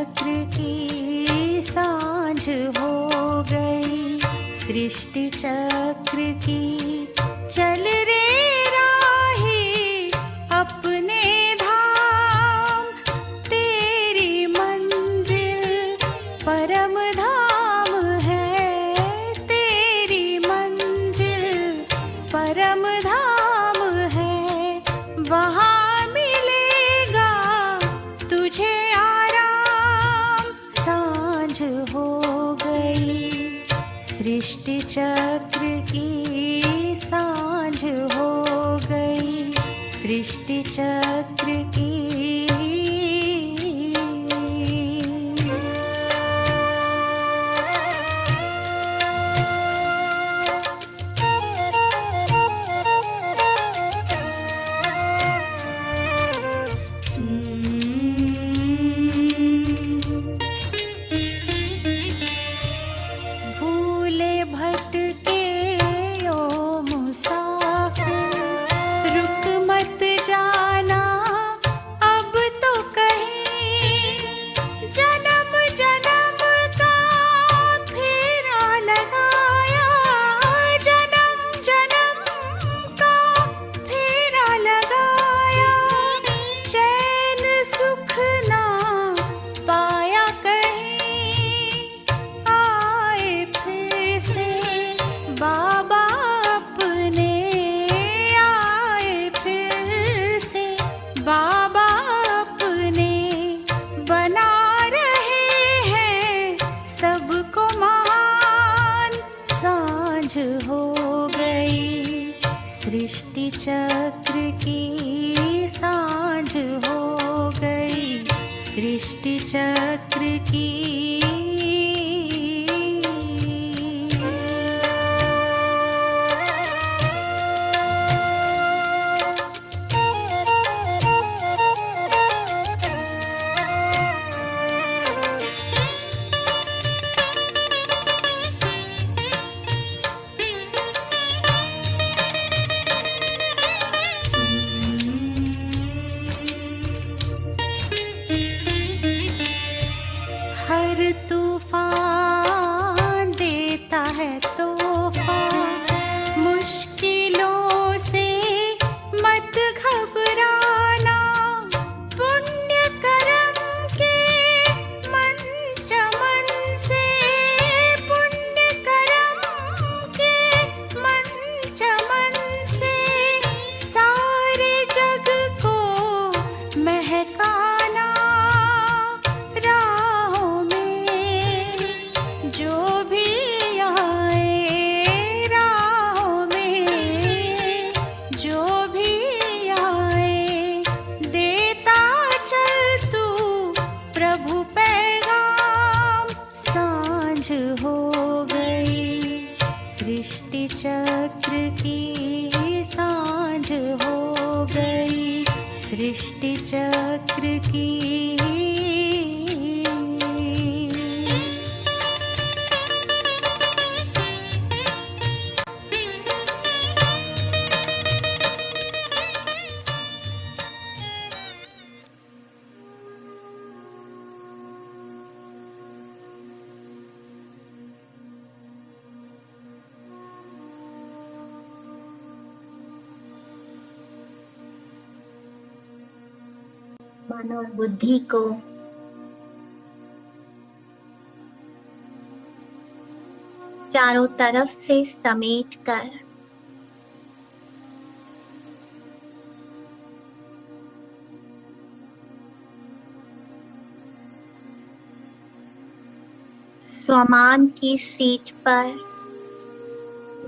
चक्र की सांझ हो गई, सृष्टि चक्र की चल रे राही अपने धाम, तेरी मंजिल परम धाम है, तेरी मंजिल परम धाम है, वहाँ मिलेगा तुझे आराम। सांझ हो गई, सृष्टि चक्र की सांझ हो गई, सृष्टि चक्र की। भूले भटके ओ मुसाफिर, रुक मत जाना अब तो कहीं, जन्म जन्म का फेरा लगाया, जन्म जन्म का फेरा लगाया, चैन सुख ना पाया कहीं, आए फिर से बाबा अपने, आए फिर से बाबा अपने, बना रहे हैं सबको महान। सांझ हो गई, सृष्टि चक्र की सांझ हो गई, सृष्टि चक्र की। हर तूफान देता है तोहफा, मुश्किलों से मत घबराना, पुण्य कर्म के मन चमन से, पुण्य कर्म के मन चमन से, सारे जग को महकाना, राहों में जो भी आए, राहों में जो भी आए, देता चल तू प्रभु पैगाम। सांझ हो गई, सृष्टि चक्र की सांझ हो गई, सृष्टि चक्र की। मन और बुद्धि को चारों तरफ से समेट कर स्वमान की सीट पर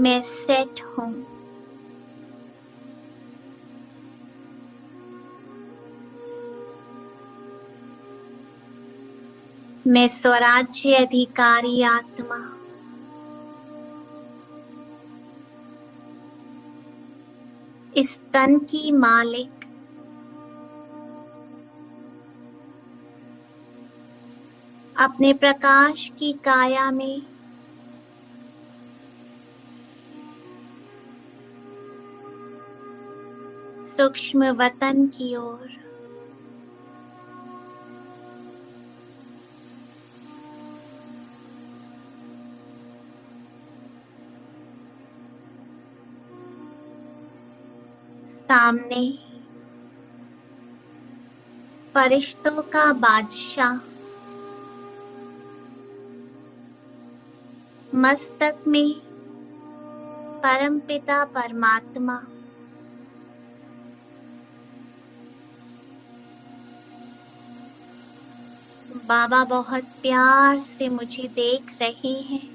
मैं सेट हूं। मैं स्वराज्य अधिकारी आत्मा, इस तन की मालिक, अपने प्रकाश की काया में सूक्ष्म वतन की ओर सामने फरिश्तों का बादशाह, मस्तक में परमपिता परमात्मा, बाबा बहुत प्यार से मुझे देख रहे हैं।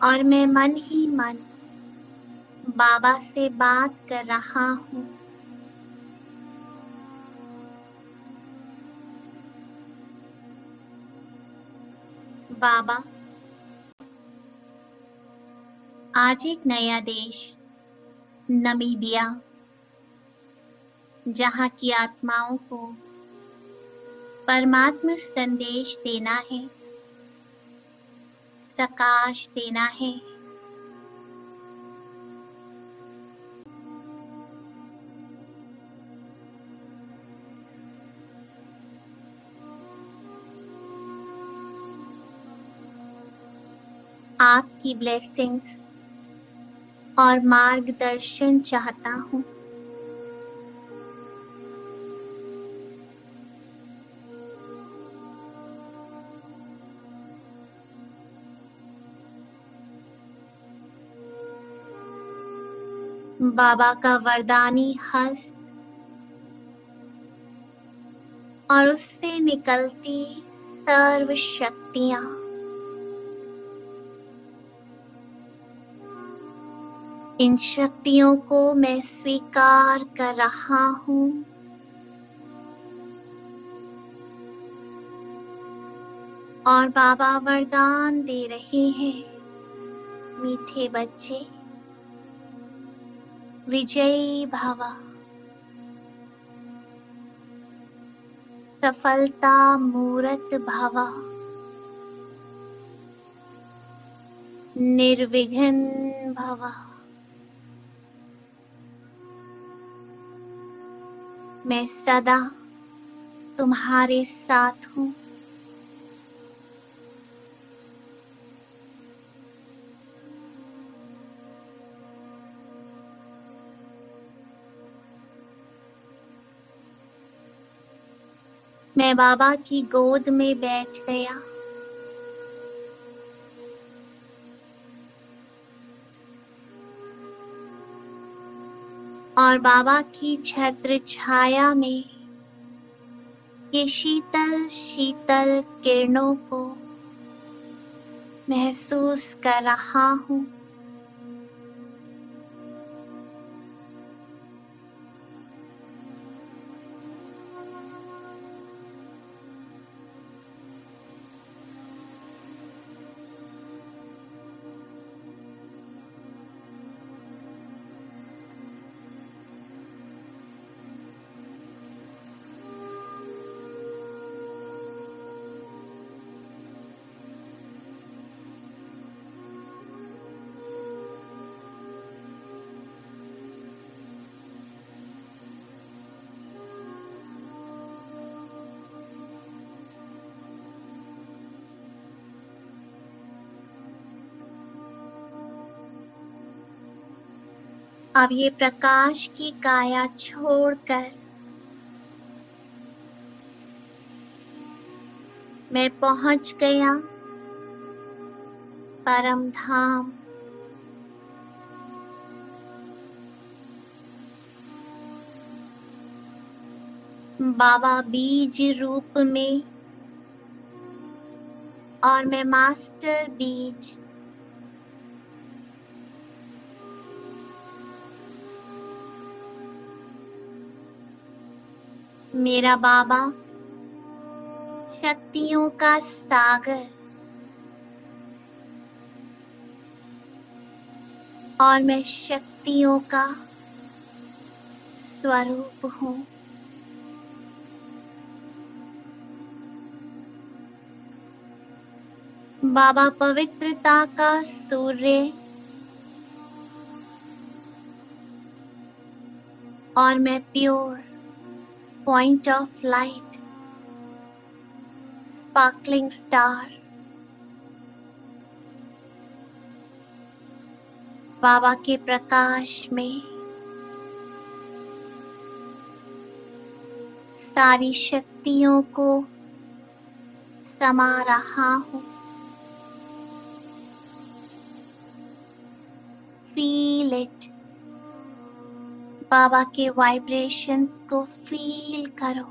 और मैं मन ही मन बाबा से बात कर रहा हूँ। बाबा, आज एक नया देश नमीबिया, जहाँ की आत्माओं को परमात्मा संदेश देना है, प्रकाश देना है। आपकी ब्लेसिंग्स और मार्गदर्शन चाहता हूँ। बाबा का वरदानी हस्त और उससे निकलती सर्व शक्तियाँ इन शक्तियों को मैं स्वीकार कर रहा हूँ। और बाबा वरदान दे रहे हैं, मीठे बच्चे, विजयी भव, सफलता मूरत भव, निर्विघ्न भव। मैं सदा तुम्हारे साथ हूँ। मैं बाबा की गोद में बैठ गया। और बाबा की छत्र छाया में ये शीतल शीतल किरणों को महसूस कर रहा हूँ। अब ये प्रकाश की काया छोड़कर मैं पहुंच गया परम धाम। बाबा बीज रूप में और मैं मास्टर बीज। मेरा बाबा शक्तियों का सागर और मैं शक्तियों का स्वरूप हूँ। बाबा पवित्रता का सूर्य और मैं pure point of light, sparkling star बाबा के प्रकाश में सारी शक्तियों को समा रहा हूँ। Feel it. बाबा के वाइब्रेशंस को फील करो।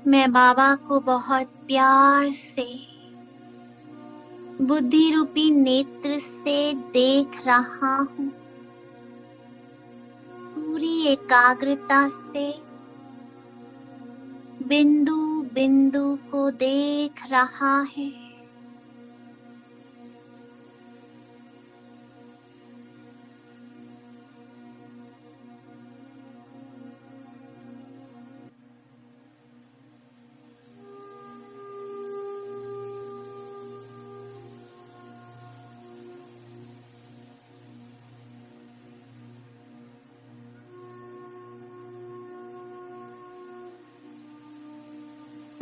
मैं बाबा को बहुत प्यार से बुद्धि रूपी नेत्र से देख रहा हूँ। पूरी एकाग्रता से बिंदु बिंदु को देख रहा है।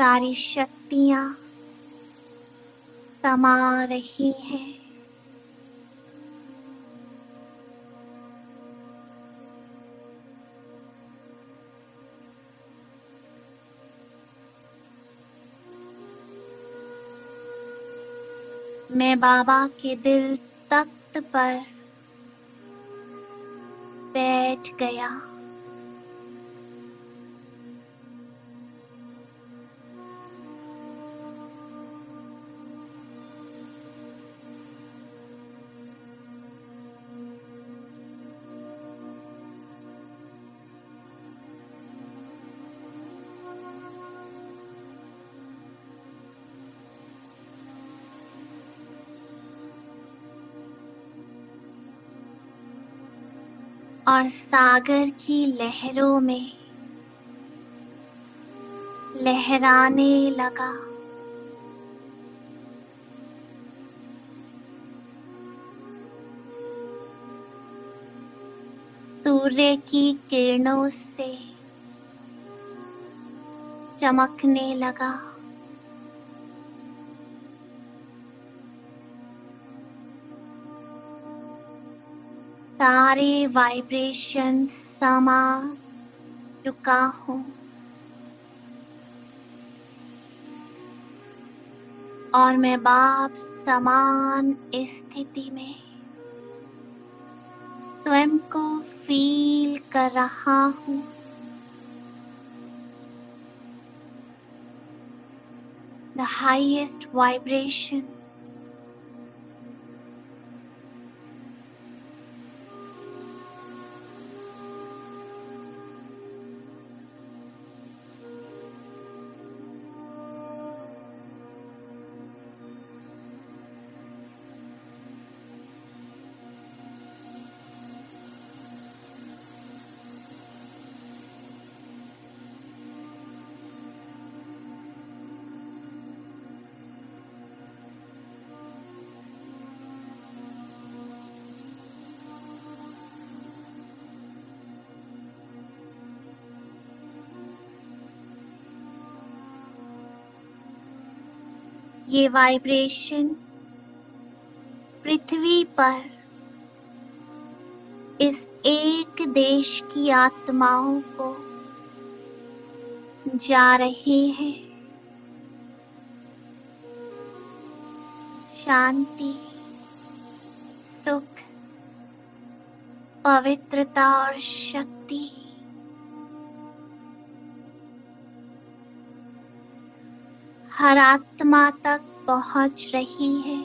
सारी शक्तियां समा रही हैं। मैं बाबा के दिल तख्त पर बैठ गया। और सागर की लहरों में लहराने लगा। सूर्य की किरणों से चमकने लगा। सारे वाइब्रेशन समा चुका हूँ और मैं बाप समान स्थिति में स्वयं को फील कर रहा हूँ। The highest vibration. ये वाइब्रेशन पृथ्वी पर इस एक देश की आत्माओं को जा रहे हैं। शांति, सुख, पवित्रता और शक्ति हर आत्मा तक पहुंच रही है।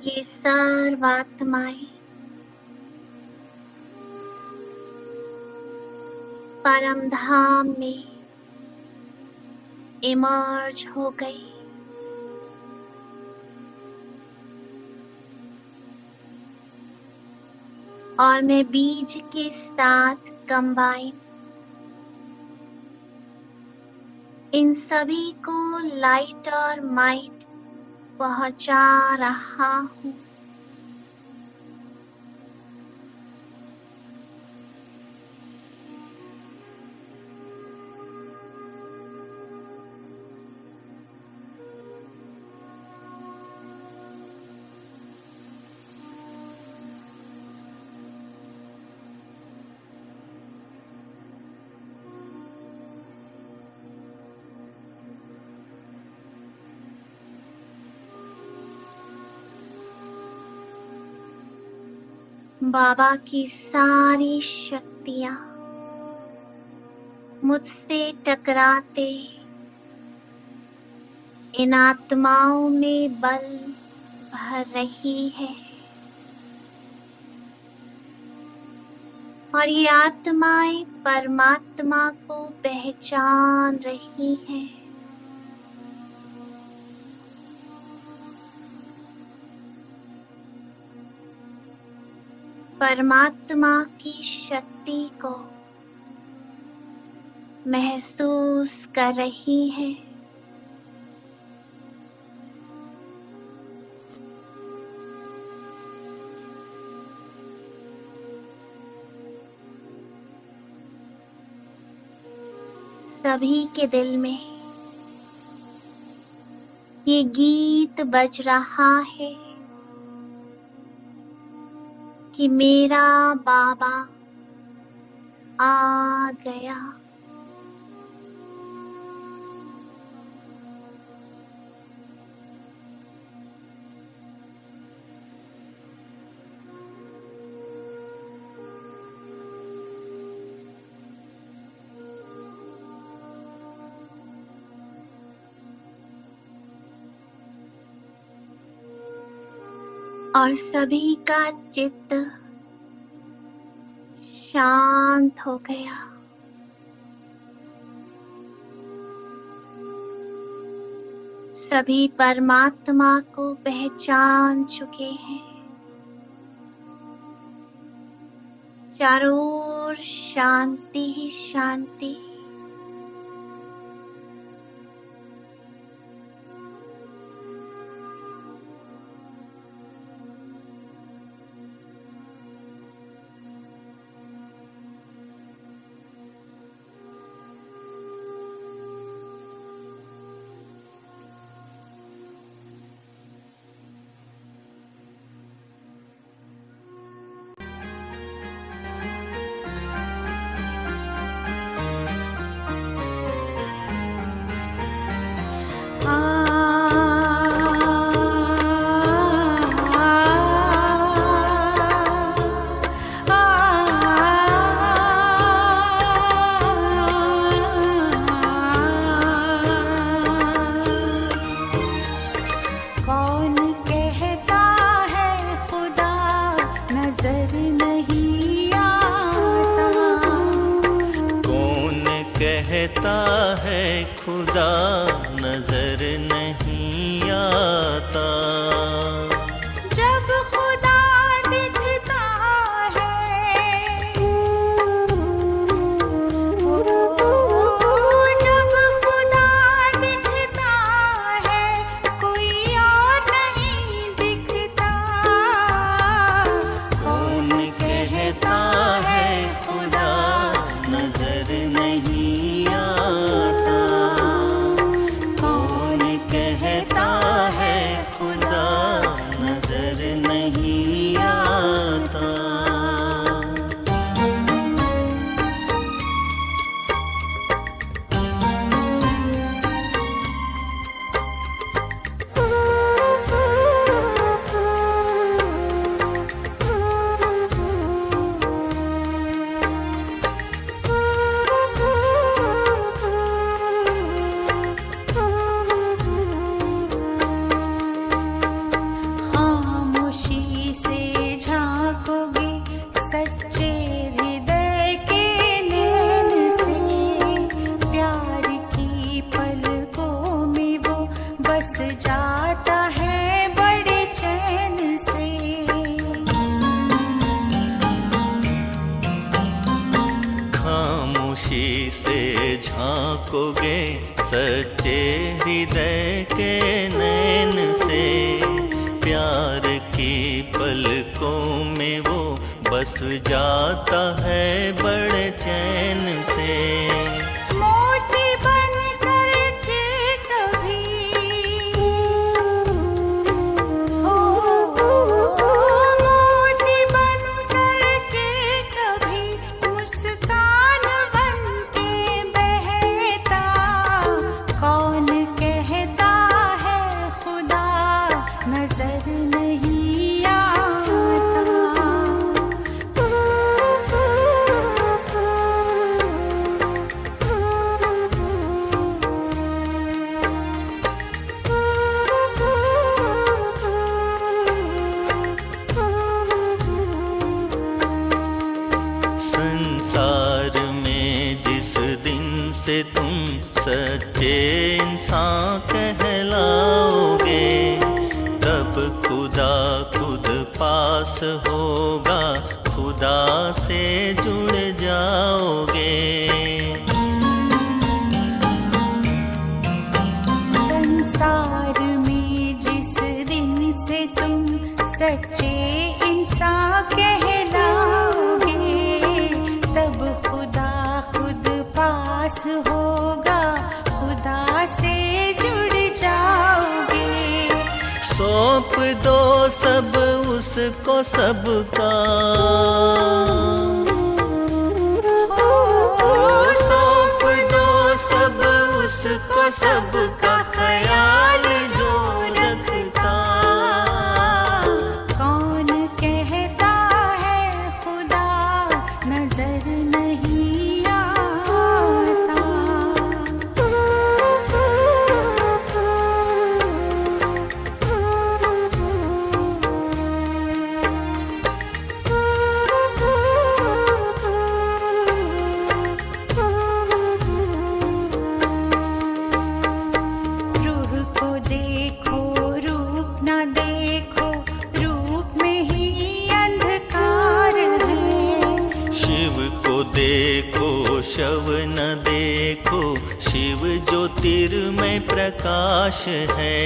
ये सर्वात्माएं परम धाम में इमर्ज हो गई। और मैं बीज के साथ कंबाइन इन सभी को लाइट और माइट पहुंचा रहा हूं। बाबा की सारी शक्तियां मुझसे टकराते इन आत्माओं में बल भर रही है। और ये आत्माएं परमात्मा को पहचान रही हैं। परमात्मा की शक्ति को महसूस कर रही है। सभी के दिल में ये गीत बज रहा है कि मेरा बाबा आ गया। और सभी का चित्त शांत हो गया। सभी परमात्मा को पहचान चुके हैं। चारों ओर शांति ही शांति। कहता है खुदा नजर नहीं आता। जब खुदा दिखता है, जब खुदा दिखता है, कोई और नहीं दिखता। कौन कहता है खुदा नजर नहीं आता। कौन बस जाता है बड़े चैन से। खामोशी से झांकोगे सच्चे हृदय के नैन से, प्यार की पलकों में वो बस जाता है बड़े चैन से। मोती बन करके कभी हो, मोती बन करके कभी मुस्कान बन के बहता। कौन कहता है खुदा नजर नहीं आता। संसार में जिस दिन से तुम सच्चे इंसान कहलाओगे, तब खुदा खुद पास होगा, खुदा से जुड़ जाओगे। संसार में जिस दिन से तुम सच्चे इंसान कहलाओगे, तब खुदा खुद पास होगा, खुदा से जुड़ जाओगे। सौंप दो सब उसको सबका, सौंप दो सब उसको सबका, ख्याल जो रखता। कौन कहता है खुदा नजर नहीं आता। रूह को देखो रूप ना देखो, रूप में ही अंधकार है। शिव को देखो शव न देखो, शिव ज्योतिर्मय प्रकाश है।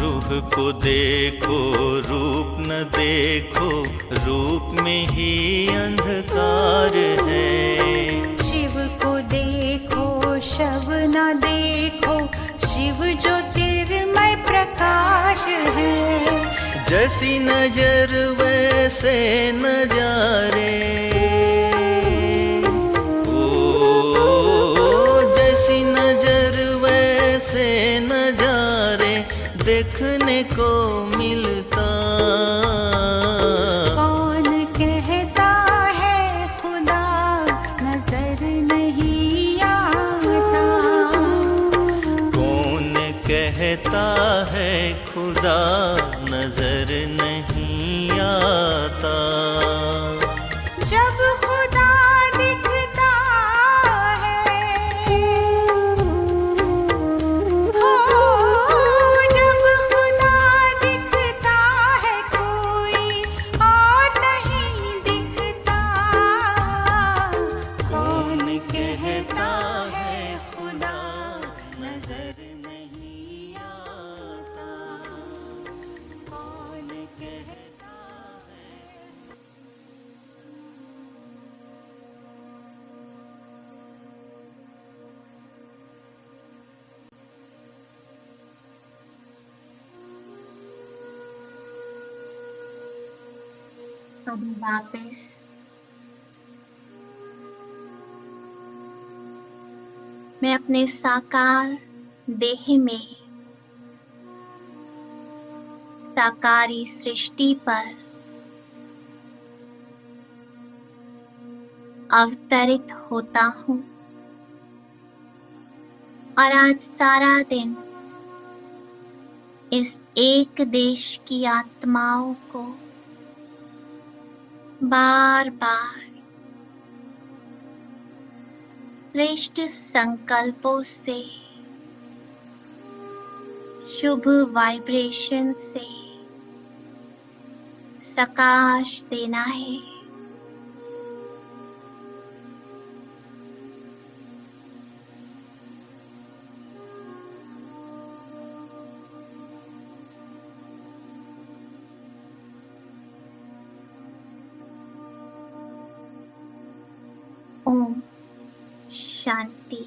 रूह को देखो रूप न देखो, रूप में ही अंधकार है। शिव को देखो शव ना देखो, शिव ज्योतिर्मय प्रकाश है। जैसी नजर वैसे नजारे, जैसी नजर वैसे नजारे देखने को मिलता। कौन कहता है खुदा नजर नहीं आता। कौन कहता है खुदा नजर नहीं आता। जब खुदा दिखता है हो, जब खुदा दिखता है कोई और नहीं दिखता। कौन कहता है खुदा नजर नहीं आता। कौन कहता है। तुम वापस मैं अपने साकार देह में साकारी सृष्टि पर अवतरित होता हूँ और आज सारा दिन इस एक देश की आत्माओं को बार बार श्रेष्ठ संकल्पों से, शुभ वाइब्रेशन से सकाश देना है। ओम शांति।